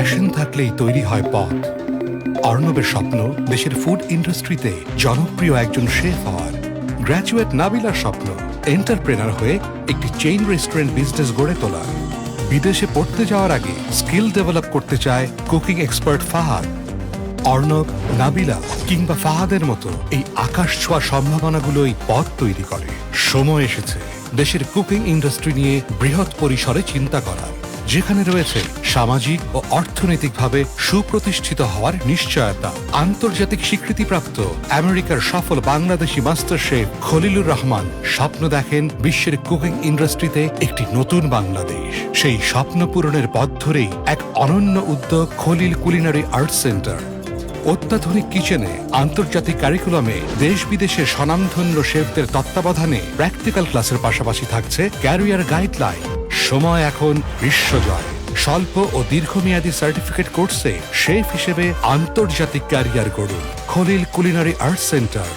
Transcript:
Passion থাকলেই তৈরি হয় পথ। অর্ণবের স্বপ্ন দেশের ফুড ইন্ডাস্ট্রিতে জনপ্রিয় একজন শেফ হওয়ার। গ্র্যাজুয়েট নাবিলার স্বপ্ন এন্টারপ্রেনার হয়ে একটি চেইন রেস্টুরেন্ট বিজনেস গড়ে তোলা। বিদেশে পড়তে যাওয়ার আগে স্কিল ডেভেলপ করতে চায় কুকিং এক্সপার্ট ফাহাদ। অর্ণব, নাবিলা কিংবা ফাহাদের মতো এই আকাশ ছোঁয়া সম্ভাবনাগুলোই পথ তৈরি করে। সময় এসেছে দেশের কুকিং ইন্ডাস্ট্রি নিয়ে বৃহৎ পরিসরে চিন্তা করার, যেখানে রয়েছে সামাজিক ও অর্থনৈতিকভাবে সুপ্রতিষ্ঠিত হওয়ার নিশ্চয়তা। আন্তর্জাতিক স্বীকৃতিপ্রাপ্ত আমেরিকার সফল বাংলাদেশি মাস্টার শেফ খলিলুর রহমান স্বপ্ন দেখেন বিশ্বের কুকিং ইন্ডাস্ট্রিতে একটি নতুন বাংলাদেশ। সেই স্বপ্ন পূরণের পথ ধরেই এক অনন্য উদ্যোগ খলিল কুলিনারি আর্ট সেন্টার। অত্যাধুনিক কিচেনে, আন্তর্জাতিক কারিকুলামে দেশ বিদেশের স্বনামধন্য শেফদের তত্ত্বাবধানে প্র্যাকটিক্যাল ক্লাসের পাশাপাশি থাকছে ক্যারিয়ার গাইডলাইন। সময় এখন বিশ্বজয়। স্বল্প ও দীর্ঘমেয়াদী সার্টিফিকেট কোর্সে শেফ হিসেবে আন্তর্জাতিক ক্যারিয়ার গড়ুন। Khalil culinary art centre,